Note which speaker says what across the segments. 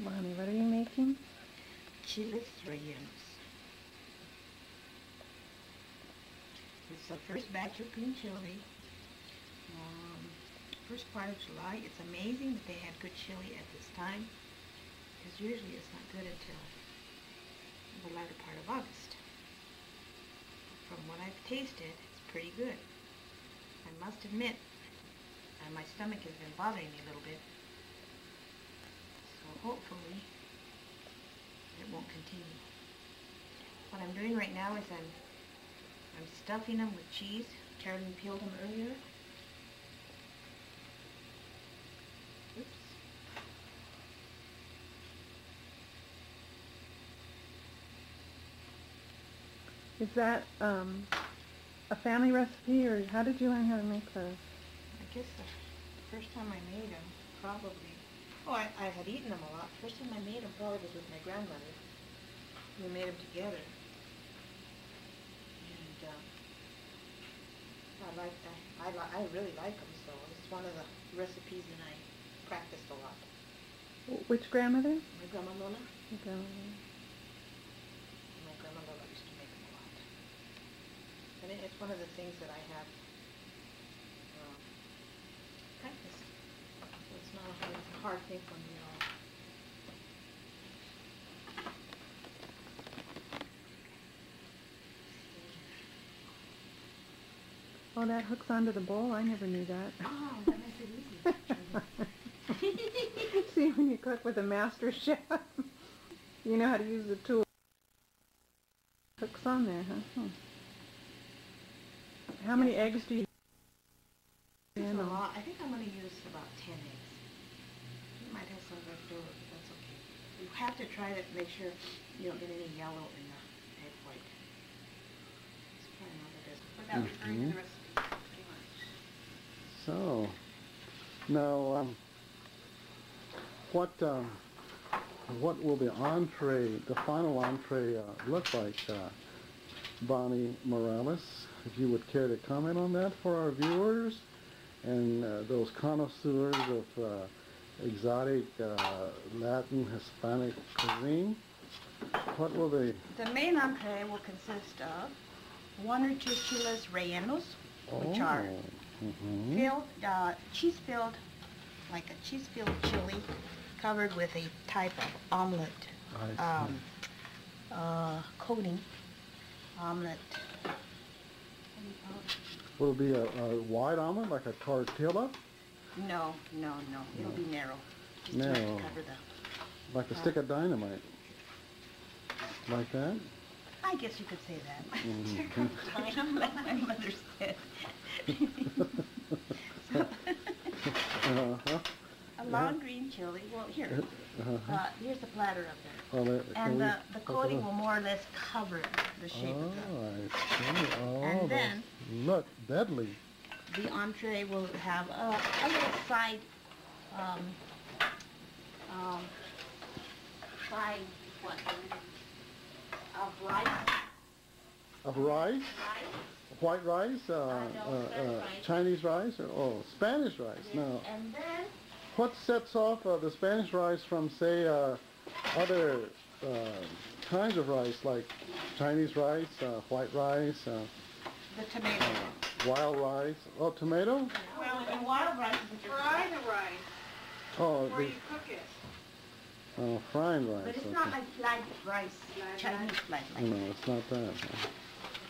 Speaker 1: Bonnie, what are you making?
Speaker 2: Chiles rellenos. It's the first batch of green chili. First part of July. It's amazing that they had good chili at this time, because usually it's not good until the latter part of August. From what I've tasted, it's pretty good. I must admit, my stomach has been bothering me a little bit, so hopefully it won't continue. What I'm doing right now is I'm stuffing them with cheese. Carolyn peeled them earlier. Oops.
Speaker 1: Is that a family recipe, or how did you learn how to make those?
Speaker 2: I guess the first time I made them, probably. Oh, I had eaten them a lot. First time I made them probably was with my grandmother. We made them together. And I really like them, so it's one of the recipes that I practiced a lot.
Speaker 1: Which grandmother?
Speaker 2: My grandma Lola.
Speaker 1: Your grandmother.
Speaker 2: My grandma Lola used to make them a lot. And it's one of the things that I have practiced. So it's not a hard thing for me at all.
Speaker 1: Oh, that hooks onto the bowl? I never knew that.
Speaker 2: Oh, that makes it easy.
Speaker 1: See, when you cook with a master chef, you know how to use the tool. Hooks on there, huh? How many eggs do you use?
Speaker 2: It's a lot. I think I'm going to use about 10 eggs. You might have some left over, but that's okay. You have to try to make sure you don't get any yellow in the egg white. It's probably not the best. Without referring to the recipe.
Speaker 3: So, now, what will the entree, the final entree, look like, Bonnie Morales? If you would care to comment on that for our viewers and those connoisseurs of exotic Latin, Hispanic cuisine, what will they?
Speaker 2: The main entree will consist of 1 or 2 chiles rellenos, which are filled, cheese-filled, like a cheese-filled chili, covered with a type of omelet coating. Omelet.
Speaker 3: Will it be a white omelet, like a tortilla?
Speaker 2: No. It'll be narrow. Just
Speaker 3: narrow.
Speaker 2: To cover the,
Speaker 3: like a stick of dynamite. Like that?
Speaker 2: I guess you could say that. Dynamite, my mother said. A long green chili. Well, here. Here's the platter up there. And the coating will more or less cover the shape of the...
Speaker 3: I see. Oh,
Speaker 2: and then...
Speaker 3: Look, deadly.
Speaker 2: The entree will have a little side... side... what? Of rice.
Speaker 3: Of rice?
Speaker 2: Rice.
Speaker 3: White rice?
Speaker 2: Rice.
Speaker 3: Chinese rice? Or Spanish rice?
Speaker 2: Yes.
Speaker 3: No.
Speaker 2: And then...
Speaker 3: What sets off the Spanish rice from, say, other kinds of rice, like Chinese rice, white rice,
Speaker 2: the tomato.
Speaker 3: wild rice? Oh, tomato?
Speaker 2: Well, and wild rice is
Speaker 4: Fry the rice
Speaker 3: Oh,
Speaker 4: before you cook it.
Speaker 3: Oh, frying rice.
Speaker 2: But it's
Speaker 3: okay.
Speaker 2: not like flat rice, Chinese flat rice.
Speaker 3: No, it's not that.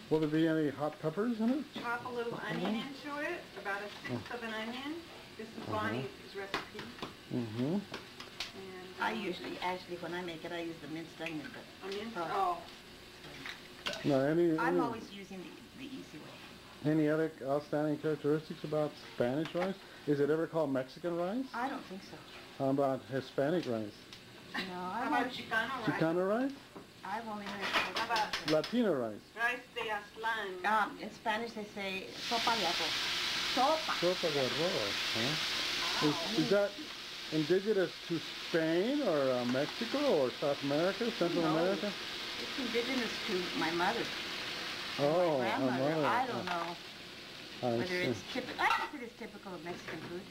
Speaker 3: Will there be any hot peppers in it?
Speaker 4: Chop a little onion into it, about a sixth of an onion. This is Bonnie's recipe.
Speaker 3: And,
Speaker 2: I usually, actually, when I make it, I use the minced onion, but...
Speaker 4: Onions? Oh.
Speaker 3: No,
Speaker 2: I'm always using the easy way.
Speaker 3: Any other outstanding characteristics about Spanish rice? Is it ever called Mexican rice?
Speaker 2: I don't think so.
Speaker 3: How about Hispanic rice?
Speaker 2: No,
Speaker 4: How about Chicano rice?
Speaker 3: Chicano rice?
Speaker 2: I've only heard
Speaker 4: How about
Speaker 3: Latino rice?
Speaker 4: rice de aslan?
Speaker 2: in Spanish they say sopa de arroz. Sopa.
Speaker 3: Sopa de arroz, huh? Is that indigenous to Spain or Mexico or South America, Central America?
Speaker 2: It's indigenous to my mother.
Speaker 3: Oh,
Speaker 2: my grandmother.
Speaker 3: mother.
Speaker 2: I don't know whether it's typical. I guess it is typical of Mexican food.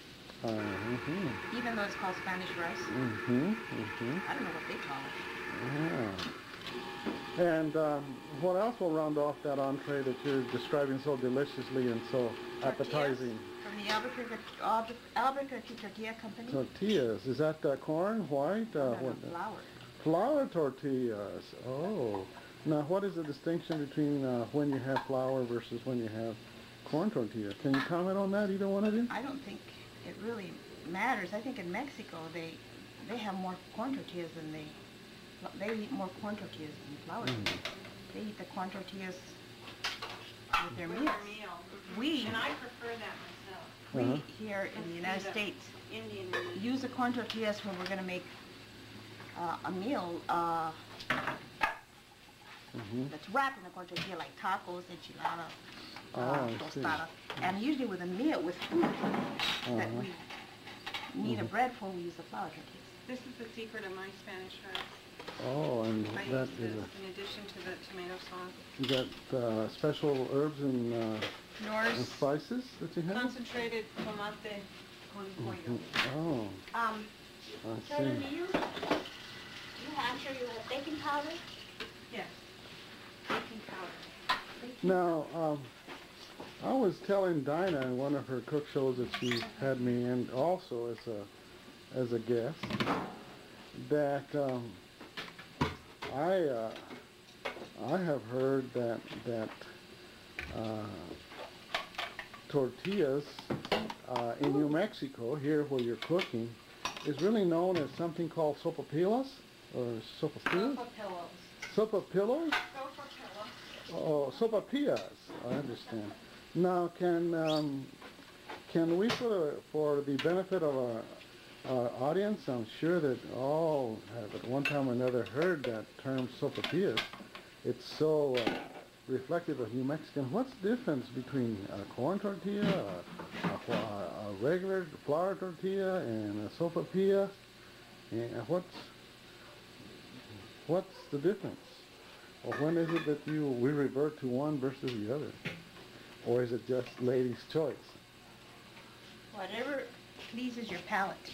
Speaker 2: Even though it's called Spanish rice. I don't know what they call it.
Speaker 3: Yeah. And what else will round off that entree that you're describing so deliciously and so appetizing?
Speaker 2: From the Albuquerque Tortilla Company.
Speaker 3: Tortillas. Is that corn, white?
Speaker 2: What? Flour.
Speaker 3: Flour tortillas. Oh. Now, what is the distinction between when you have flour versus when you have corn tortillas? Can you comment on that, either one of you?
Speaker 2: I don't think it really matters. I think in Mexico they have more corn tortillas than they eat more corn tortillas than flour. They eat the corn tortillas with their meals.
Speaker 4: And I prefer that myself.
Speaker 2: We here in the United States use the corn tortillas when we're going to make a meal that's wrapped in the corn tortilla, like tacos, enchiladas, tostada. And usually with a meal, with food that we need a bread for, we use the flour tortillas.
Speaker 4: This is the secret of my Spanish rice.
Speaker 3: Oh, and
Speaker 4: I
Speaker 3: that
Speaker 4: use
Speaker 3: is
Speaker 4: this in addition to the tomato sauce.
Speaker 3: you got special herbs and spices that you have?
Speaker 4: Concentrated tomate con pollo.
Speaker 3: Oh, I
Speaker 2: Charlie,
Speaker 3: see.
Speaker 2: I'm sure you have baking powder?
Speaker 4: Yes. Baking powder.
Speaker 3: Now, I was telling Dinah in one of her cook shows that she had me in also as a guest that I have heard that tortillas in New Mexico, here where you're cooking, is really known as something called sopapillas or sopapillas. Sopapillos. Oh, sopapillas. I understand. Now, can we, for the benefit of our audience, I'm sure that all have at one time or another heard that term sopapillas. It's so reflective of New Mexican. What's the difference between a corn tortilla, a regular flour tortilla, and a sopapilla? And what's the difference? Or when is it that we revert to one versus the other? Or is it just lady's choice?
Speaker 2: Whatever pleases your palate.